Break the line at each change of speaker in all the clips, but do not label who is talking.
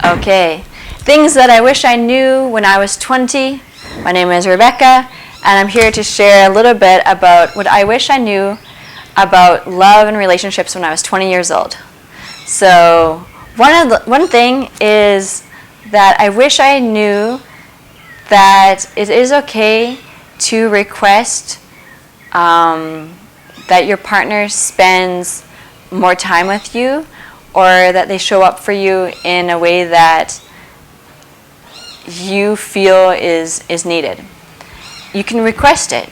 Okay, things that I wish I knew when I was 20. My name is Rebecca, and I'm here to share a little bit about what I wish I knew about love and relationships when I was 20 years old. So one thing is that I wish I knew that it is okay to request that your partner spends more time with you, or that they show up for you in a way that you feel is needed. You can request it.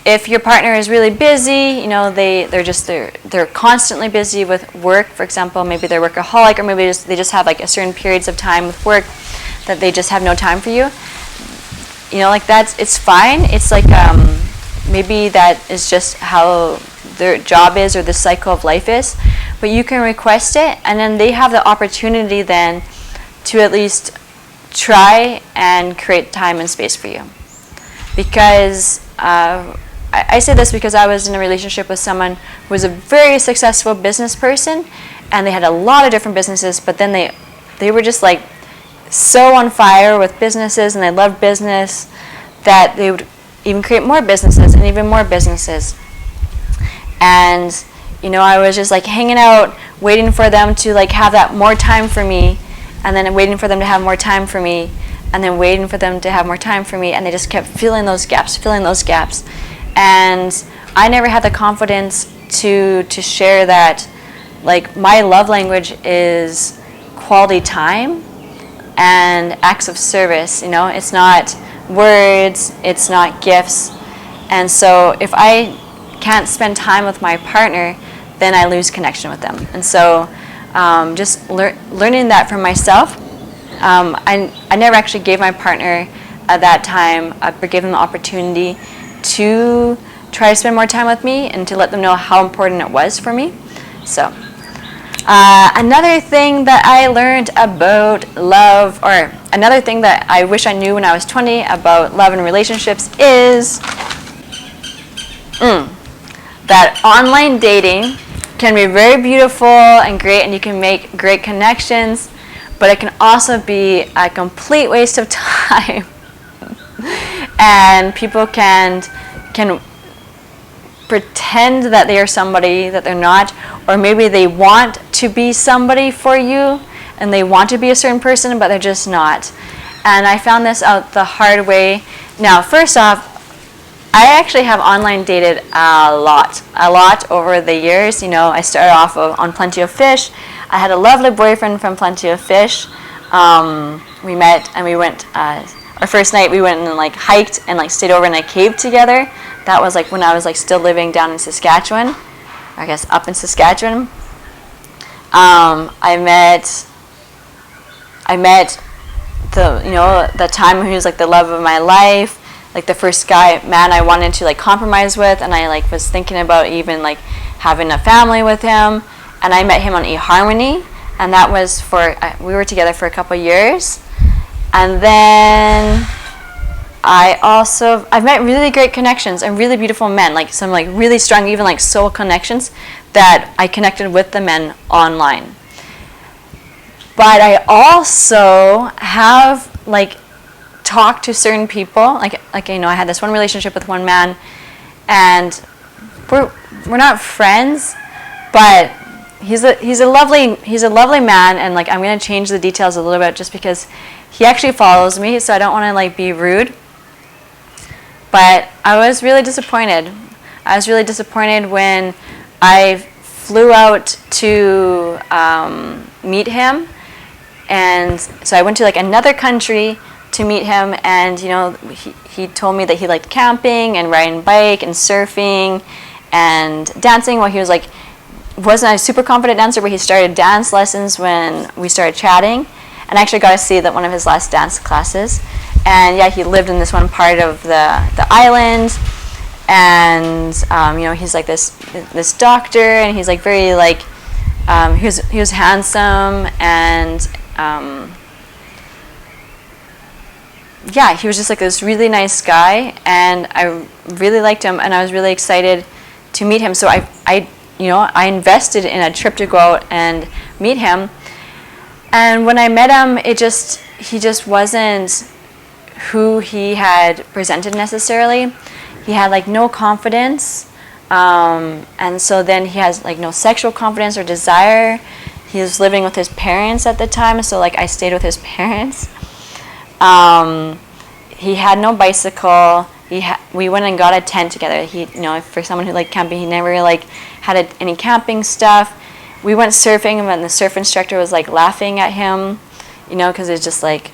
If your partner is really busy, you know, they're constantly busy with work. For example, maybe they're workaholic, or maybe they just have like a certain periods of time with work that they just have no time for you. You know, like it's fine. It's like maybe that is just how their job is, or the cycle of life is. But you can request it, and then they have the opportunity then to at least try and create time and space for you. Because I say this because I was in a relationship with someone who was a very successful business person, and they had a lot of different businesses, but then they were just like so on fire with businesses, and they loved business that they would even create more businesses and even more businesses. And you know, I was just like hanging out, waiting for them to like have that more time for me, and then waiting for them to have more time for me, and then waiting for them to have more time for me, and they just kept filling those gaps. And I never had the confidence to share that, like, my love language is quality time and acts of service. You know, it's not words, it's not gifts. And so if I can't spend time with my partner, then I lose connection with them. And so just learning that for myself, I never actually gave my partner at that time, but gave them the opportunity to try to spend more time with me and to let them know how important it was for me. So another thing that I learned about love, or another thing that I wish I knew when I was 20 about love and relationships, is that online dating can be very beautiful and great, and you can make great connections, but it can also be a complete waste of time. And people can pretend that they are somebody that they're not, or maybe they want to be somebody for you, and they want to be a certain person, but they're just not. And I found this out the hard way. Now, first off, I actually have online dated a lot over the years. You know, I started off on Plenty of Fish. I had a lovely boyfriend from Plenty of Fish. We met and we went, our first night we went and like hiked and like stayed over in a cave together. That was like when I was like still living down in Saskatchewan, or I guess up in Saskatchewan. I met the time when he was like the love of my life, like the first man I wanted to like compromise with, and I like was thinking about even like having a family with him. And I met him on eHarmony, and that was we were together for a couple years. And then I've met really great connections and really beautiful men, like some like really strong, even like soul connections that I connected with the men online. But I also have like talked to certain people, like you know, I had this one relationship with one man, and we're not friends, but he's a lovely man, and like I'm gonna change the details a little bit just because he actually follows me, so I don't want to like be rude. But I was really disappointed. I was really disappointed when I flew out to meet him, and so I went to like another country to meet him, and you know, he told me that he liked camping and riding bike and surfing and dancing. Well, he was like, wasn't a super confident dancer, but he started dance lessons when we started chatting, and I actually got to see that one of his last dance classes. And yeah, he lived in this one part of the island, and you know, he's like this doctor, and he's like very like he was handsome, and yeah, he was just like this really nice guy, and I really liked him, and I was really excited to meet him. So I invested in a trip to go out and meet him. And when I met him, he just wasn't who he had presented necessarily. He had like no confidence, and so then he has like no sexual confidence or desire. He was living with his parents at the time, so like I stayed with his parents. He had no bicycle. We went and got a tent together. For someone who liked camping, he never like had any camping stuff. We went surfing, and the surf instructor was like laughing at him, because it's just like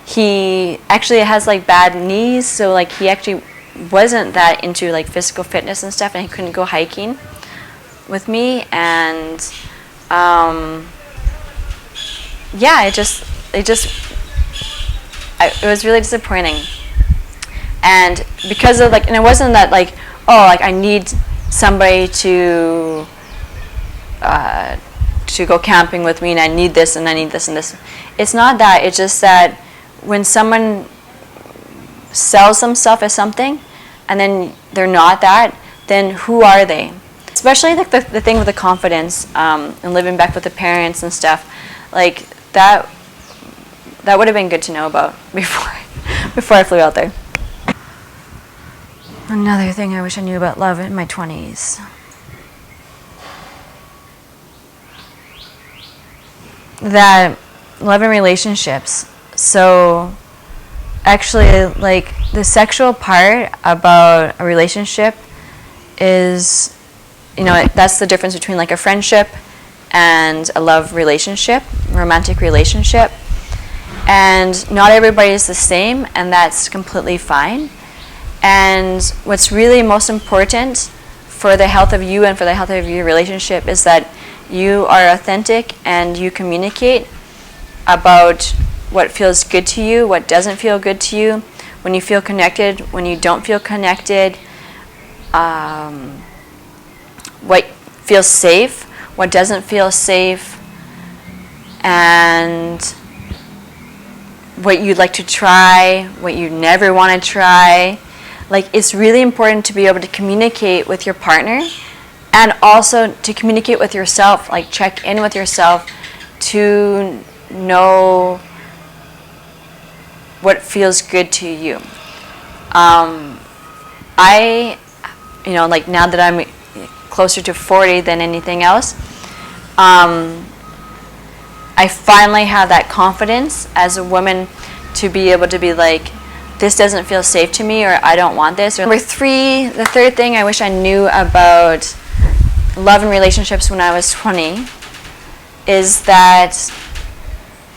he actually has like bad knees, so like he actually wasn't that into like physical fitness and stuff, and he couldn't go hiking with me, and it was really disappointing. And because of and it wasn't that like, oh, like I need somebody to go camping with me, and I need this and I need this and this. It's not that. It's just that when someone sells themselves as something and then they're not that, then who are they? Especially like the thing with the confidence and living back with the parents and stuff, like that would have been good to know about before I flew out there. Another thing I wish I knew about love in my 20s. That love and relationships. So actually, like the sexual part about a relationship is, that's the difference between like a friendship and a love relationship, romantic relationship. And not everybody is the same, and that's completely fine. And what's really most important for the health of you and for the health of your relationship is that you are authentic and you communicate about what feels good to you, what doesn't feel good to you, when you feel connected, when you don't feel connected, what feels safe, what doesn't feel safe, and what you'd like to try, what you never want to try. Like, it's really important to be able to communicate with your partner and also to communicate with yourself, like check in with yourself to know what feels good to you. Like now that I'm closer to 40 than anything else, I finally have that confidence as a woman to be able to be like, this doesn't feel safe to me, or I don't want this. Or number 3, the third thing I wish I knew about love and relationships when I was 20 is that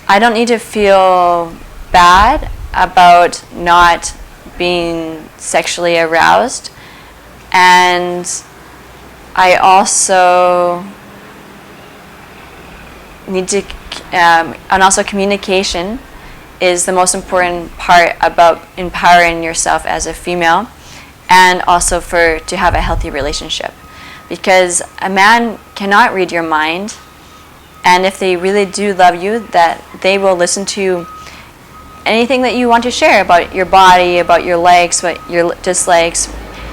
I don't need to feel bad about not being sexually aroused. And I also need to, and also communication is the most important part about empowering yourself as a female, and also to have a healthy relationship. Because a man cannot read your mind, and if they really do love you, that they will listen to anything that you want to share about your body, about your likes, what your dislikes,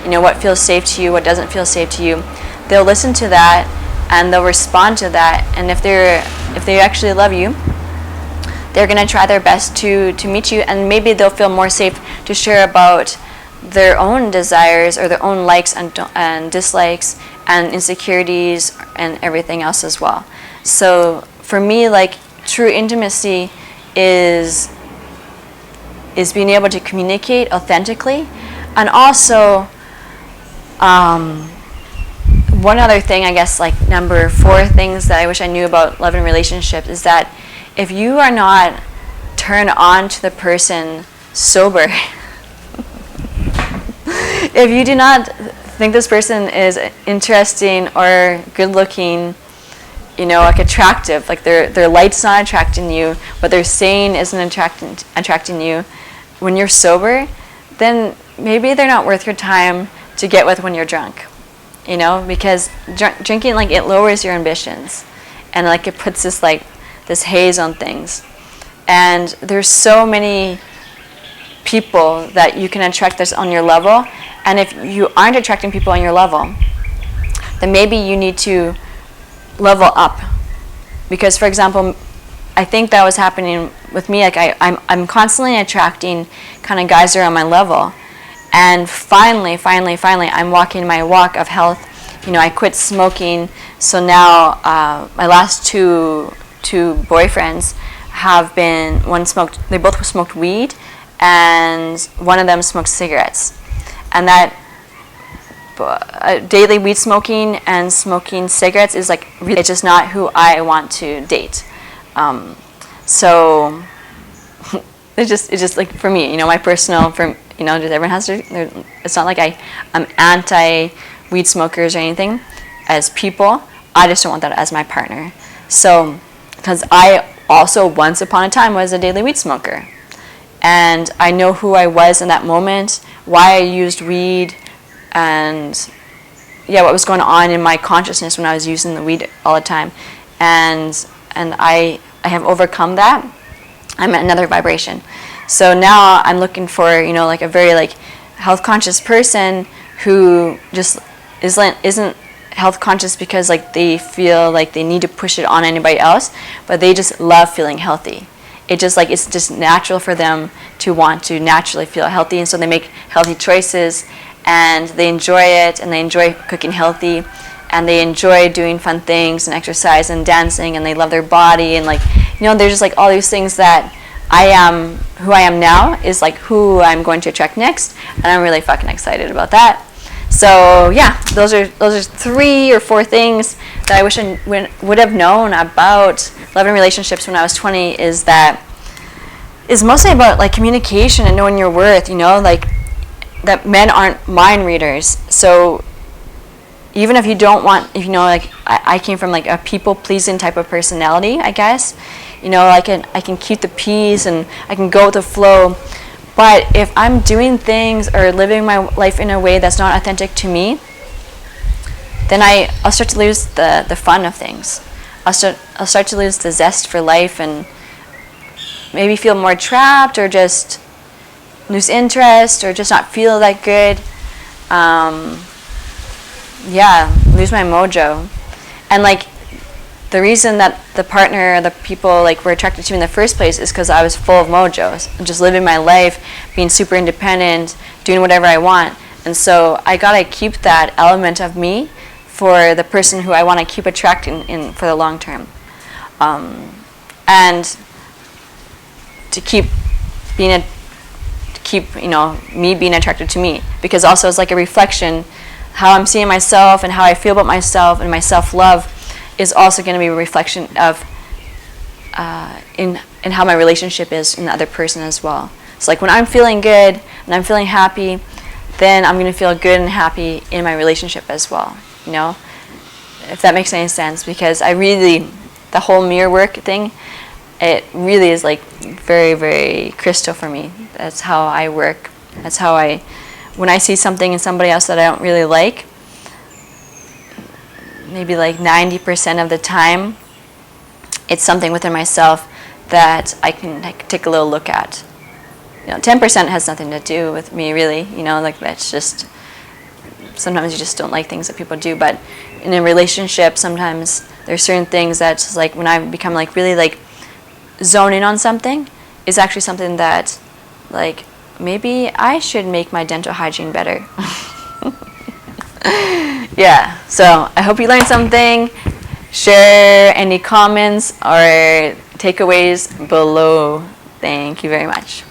what feels safe to you, what doesn't feel safe to you. They'll listen to that and they'll respond to that, and if they actually love you, they're going to try their best to meet you, and maybe they'll feel more safe to share about their own desires or their own likes and dislikes and insecurities and everything else as well. So for me, like, true intimacy is being able to communicate authentically. And also, one other thing, I guess, like number 4 things that I wish I knew about love and relationships is that if you are not turned on to the person sober, if you do not think this person is interesting or good looking, like attractive, like their light's not attracting you, what they're saying isn't attracting you, when you're sober, then maybe they're not worth your time to get with when you're drunk, because drinking, like, it lowers your ambitions, and like it puts this haze on things. And there's so many people that you can attract that's on your level, and if you aren't attracting people on your level, then maybe you need to level up. Because, for example, I think that was happening with me. Like I'm constantly attracting kind of guys that are on my level. And finally, I'm walking my walk of health. You know, I quit smoking. So now my last two boyfriends have been, they both smoked weed, and one of them smoked cigarettes. And that daily weed smoking and smoking cigarettes is like, really, it's just not who I want to date. So it's just like, for me, you know, my personal, you know, just everyone has to, it's not like I'm anti weed smokers or anything as people. I just don't want that as my partner. So, because I also once upon a time was a daily weed smoker. And I know who I was in that moment, why I used weed, and yeah, what was going on in my consciousness when I was using the weed all the time. And I have overcome that. I'm at another vibration. So now I'm looking for, you know, like a very like health conscious person who just isn't health conscious because like they feel like they need to push it on anybody else, but they just love feeling healthy. It's just natural for them to want to naturally feel healthy, and so they make healthy choices, and they enjoy it, and they enjoy cooking healthy, and they enjoy doing fun things and exercise and dancing, and they love their body, and like, you know, there's just like all these things that who I am now is like who I'm going to attract next, and I'm really fucking excited about that. So yeah, those are 3 or 4 things that I wish I would have known about love and relationships when I was 20. Is mostly about like communication and knowing your worth. You know, like that men aren't mind readers. So even if you don't want, if you know, like I came from like a people pleasing type of personality, I guess. You know, I can keep the peace and I can go with the flow. But if I'm doing things or living my life in a way that's not authentic to me, then I'll start to lose the fun of things. I'll start to lose the zest for life and maybe feel more trapped or just lose interest or just not feel that good. Lose my mojo. And like the reason that the partner or the people like were attracted to me in the first place is because I was full of mojo, just living my life, being super independent, doing whatever I want. And so I gotta keep that element of me for the person who I want to keep attracting in for the long term, and to keep you know, me being attracted to me, because also it's like a reflection. How I'm seeing myself and how I feel about myself and my self-love is also going to be a reflection of in how my relationship is in the other person as well. So like when I'm feeling good and I'm feeling happy, then I'm going to feel good and happy in my relationship as well. You know, if that makes any sense, because the whole mirror work thing, it really is like very, very crystal for me. That's how I work. That's how when I see something in somebody else that I don't really like, maybe like 90% of the time, it's something within myself that I can take a little look at. You know, 10% has nothing to do with me, really. You know, like that's just, sometimes you just don't like things that people do. But in a relationship, sometimes there's certain things that just like when I become like really like zone in on something, is actually something that like maybe I should make my dental hygiene better. Yeah, so I hope you learned something. Share any comments or takeaways below. Thank you very much.